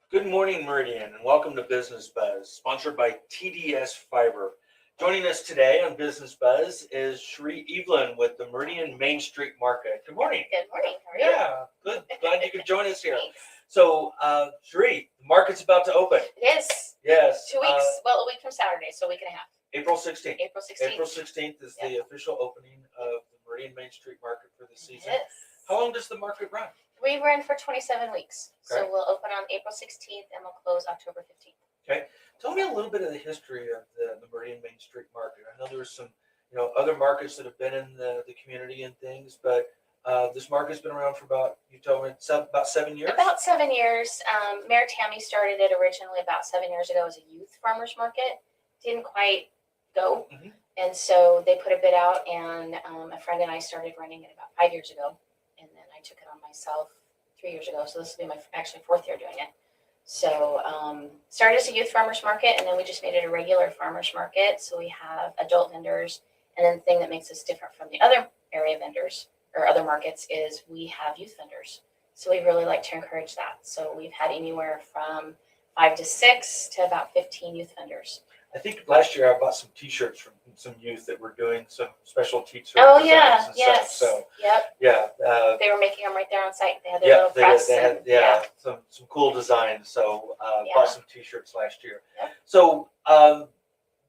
Good morning, Meridian, and welcome to Business Buzz, sponsored by TDS Fiber. Joining us today on Business Buzz is CheRee Eveland with the Meridian Main Street Market. Good morning. Good morning. How are you? Yeah, good. Glad you could join us here. Thanks. So, CheRee, the market's about to open. It is. Yes. 2 weeks. Well, a week from Saturday, so a week and a half. April 16th. April 16th. April 16th is the official opening of the Meridian Main Street Market for the season. Yes. How long does the market run? We run for 27 weeks. Okay. So we'll open on April 16th and we'll close October 15th. Okay. Tell me a little bit of the history of the Meridian Main Street Market. I know there's some, other markets that have been in the community and things, but this market's been around for about 7 years? About 7 years. Mayor Tammy started it originally about 7 years ago as a youth farmers market. Didn't quite go. Mhm. And so they put a bid out, and a friend and I started running it about 5 years ago. And then I took it on myself 3 years ago. So this will be my actually fourth year doing it. So started as a youth farmers market, and then we just made it a regular farmers market. So we have adult vendors, and then the thing that makes us different from the other area vendors or other markets is we have youth vendors. So we really like to encourage that. So we've had anywhere from 5 to 6 to about 15 youth vendors. I think last year I bought some T-shirts from some youth that were doing some special T-shirts. Oh yeah, and yes. Stuff. So Yep. yeah, They were making them right there on site. They had their little press. they had and, some cool designs. So Yeah. bought some T-shirts last year. Yep. So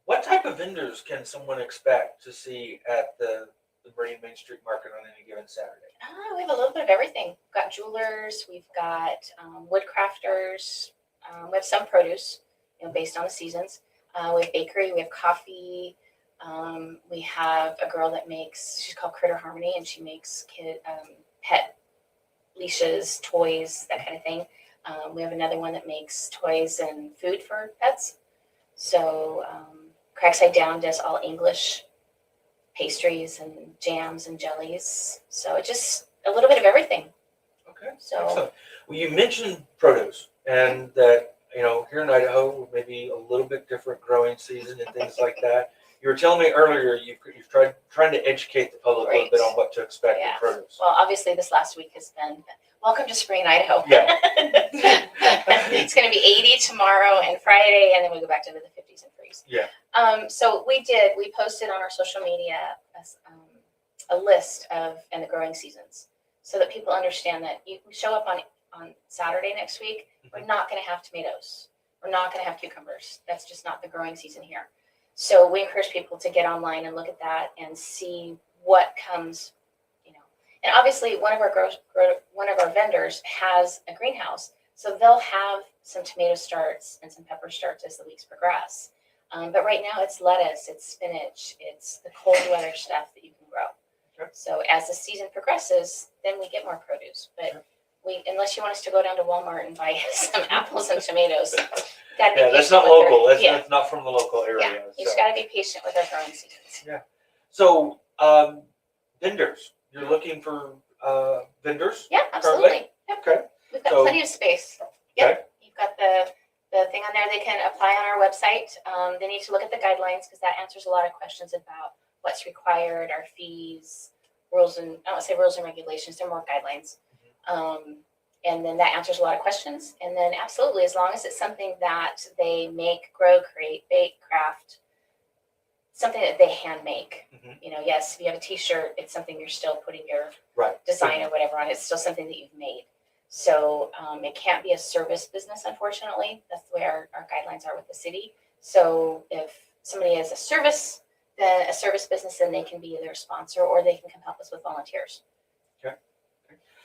what type of vendors can someone expect to see at the Meridian Main Street Market on any given Saturday? We have a little bit of everything. We've got jewelers. We've got wood crafters. We have some produce, based on the seasons. We have bakery. We have coffee. We have a girl that makes. She's called Critter Harmony, and she makes pet leashes, toys, that kind of thing. We have another one that makes toys and food for pets. So Crackside Down does all English pastries and jams and jellies. So just a little bit of everything. Okay. So Excellent. Well, you mentioned produce, and that here in Idaho, maybe a little bit different growing season and things like that. You were telling me earlier you've trying to educate the public a little bit on what to expect in produce. Well, obviously this last week has been welcome to spring in Idaho. Yeah. It's going to be 80 tomorrow and Friday, and then we go back to the 50s and freeze. Yeah. So we posted on our social media a list of the growing seasons, so that people understand that you can show up on Saturday next week. We're not going to have tomatoes. We're not going to have cucumbers. That's just not the growing season here. So we encourage people to get online and look at that and see what comes, And obviously, one of our vendors has a greenhouse, so they'll have some tomato starts and some pepper starts as the weeks progress. But right now, it's lettuce, it's spinach, it's the cold weather stuff that you can grow. Okay. So as the season progresses, then we get more produce. But unless you want us to go down to Walmart and buy some apples and tomatoes, that's not local. That's not from the local area. Yeah, you just got to be patient with our growing seasons. Yeah. So vendors, you're looking for vendors? Yeah, absolutely. Yep. Okay. We've got plenty of space. Yep. Okay. You've got the thing on there. They can apply on our website. They need to look at the guidelines because that answers a lot of questions about what's required, our fees, rules and I don't say rules and regulations. They're more guidelines. And then that answers a lot of questions. And then absolutely, as long as it's something that they make, grow, create, bake, craft, something that they hand make. Yes, if you have a T-shirt, it's something you're still putting your design or whatever on. It's still something that you've made. So it can't be a service business, unfortunately. That's the way our guidelines are with the city. So if somebody is a service business, then they can be either a sponsor or they can come help us with volunteers. Okay.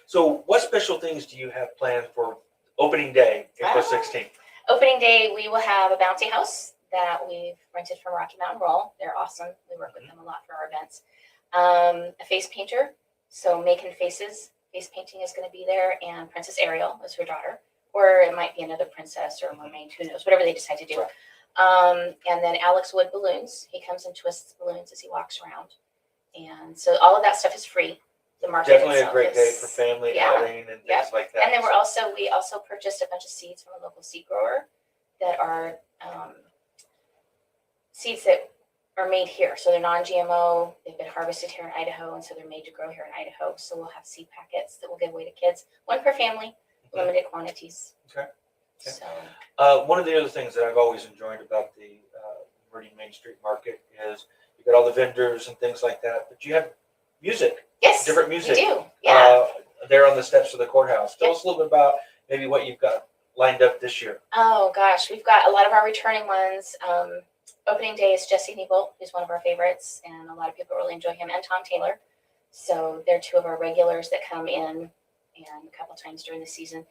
So what special things do you have planned for opening day, April 16th? Opening day, we will have a bouncy house that we've rented from Rocky Mountain Roll. They're awesome. We work with them a lot for our events. A face painter, so making faces. Face painting is going to be there, and Princess Ariel is her daughter, or it might be another princess or a mermaid, who knows, whatever they decide to do. Right. And then Alex Wood balloons. He comes and twists balloons as he walks around, and so all of that stuff is free. The market definitely a great day for family outing and things like that. And then we also purchased a bunch of seeds from a local seed grower that are seeds that are made here. So they're non-GMO. They've been harvested here in Idaho, and so they're made to grow here in Idaho. So we'll have seed packets that we'll give away to kids, one per family, limited quantities. Okay. So One of the other things that I've always enjoyed about the Meridian Main Street Market is you got all the vendors and things like that, but you have music, yes, different music. we do. Yeah. There on the steps of the courthouse. Tell Yep. us a little bit about maybe what you've got lined up this year. Oh gosh, we've got a lot of our returning ones. Opening day is Jesse Nebel, who's one of our favorites, and a lot of people really enjoy him, and Tom Taylor. So they're two of our regulars that come in and a couple times during the season.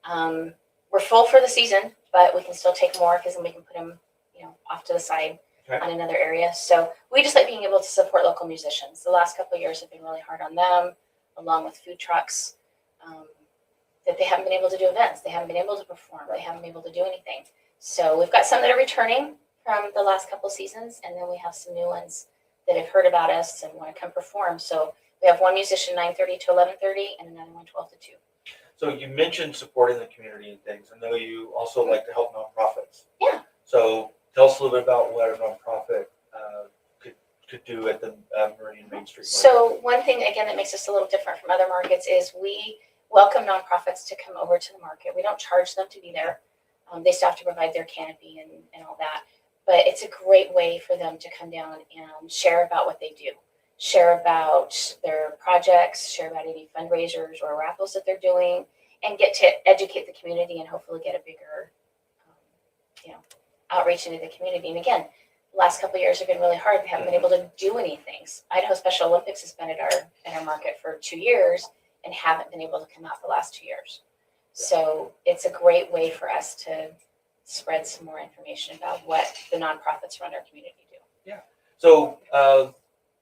We're full for the season, but we can still take more because then we can put them, off to the side on another area. So we just like being able to support local musicians. The last couple of years have been really hard on them, along with food trucks, that they haven't been able to do events. They haven't been able to perform. They haven't been able to do anything. So we've got some that are returning from the last couple of seasons, and then we have some new ones that have heard about us and want to come perform. So we have one musician 9:30 to 11:30, and another one 12 to 2. So you mentioned supporting the community and things. I know you also like to help nonprofits. Yeah. So tell us a little bit about what a nonprofit could do at the Meridian Main Street Market. So one thing, again, that makes us a little different from other markets is we welcome nonprofits to come over to the market. We don't charge them to be there. They still have to provide their canopy and all that. But it's a great way for them to come down and share about what they do, share about their projects, share about any fundraisers or raffles that they're doing, and get to educate the community and hopefully get a bigger, outreach into the community. And again, the last couple of years have been really hard. We haven't been able to do anything. Idaho Special Olympics has been at our market for 2 years and haven't been able to come out the last 2 years. So it's a great way for us to spread some more information about what the nonprofits around our community do. Yeah. So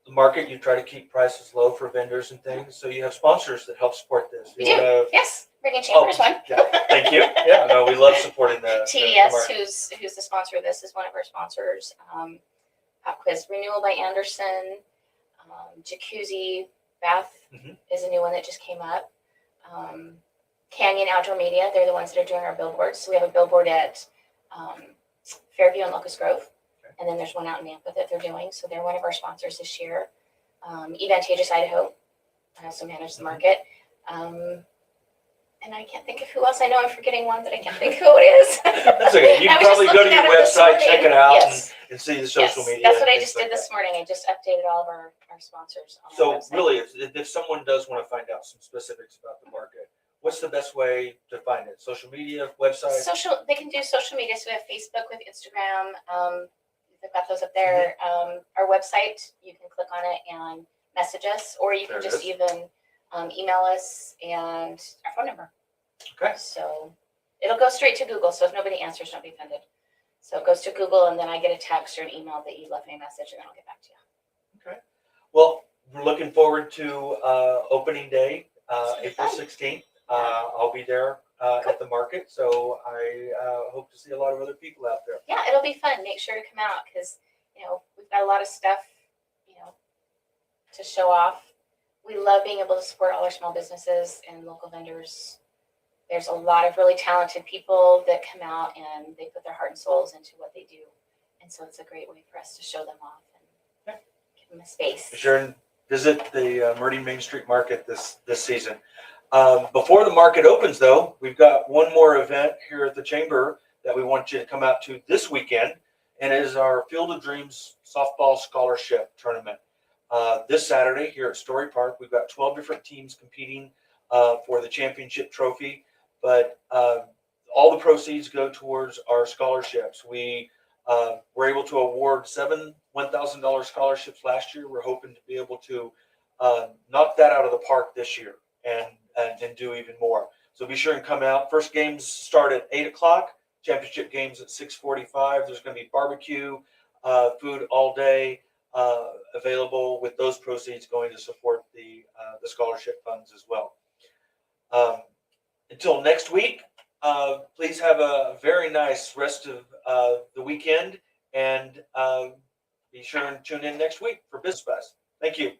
the market, you try to keep prices low for vendors and things. So you have sponsors that help support this. We do. Yes. Meridian Chamber is one. Yeah. Thank you. Yeah. No, we love supporting the TDS, market. who's the sponsor of this, is one of our sponsors. Pop Quiz Renewal by Anderson. Jacuzzi Bath is a new one that just came up. Canyon Outdoor Media, they're the ones that are doing our billboards. So we have a billboard at Fairview and Locust Grove, and then there's one out in Nampa that they're doing. So they're one of our sponsors this year. Evantageous Idaho, I also manage the market. And I can't think of who else. I know I'm forgetting one, but I can't think who it is. That's okay. You can probably go to your website, check it out, and see the social media. That's what I just did this morning. I just updated all of our sponsors on our website. Really, if someone does want to find out some specifics about the market, what's the best way to find it? Social media, website? They can do social media. So we have Facebook, we have Instagram. They've got those up there. Our website, you can click on it and message us, or you can just even email us and our phone number. Okay. So it'll go straight to Google. So if nobody answers, don't be offended. So it goes to Google, and then I get a text or an email that you left me a message, and then I'll get back to you. Okay. Well, we're looking forward to opening day, April 16th. I'll be there at the market, so I hope to see a lot of other people out there. Yeah, it'll be fun. Make sure to come out because we've got a lot of stuff to show off. We love being able to support all our small businesses and local vendors. There's a lot of really talented people that come out and they put their heart and souls into what they do, and so it's a great way for us to show them off and give them a space. Be sure and visit the Meridian Main Street Market this season. Before the market opens, though, we've got one more event here at the Chamber that we want you to come out to this weekend, and it is our Field of Dreams Softball Scholarship Tournament. This Saturday here at Story Park, we've got 12 different teams competing for the championship trophy, but all the proceeds go towards our scholarships. We were able to award 7 $1,000 scholarships last year. We're hoping to be able to knock that out of the park this year and do even more. So be sure and come out. First games start at 8 o'clock. Championship games at 6:45. There's going to be barbecue, food all day available, with those proceeds going to support the scholarship funds as well. Until next week, please have a very nice rest of the weekend, and be sure and tune in next week for Business Buzz. Thank you.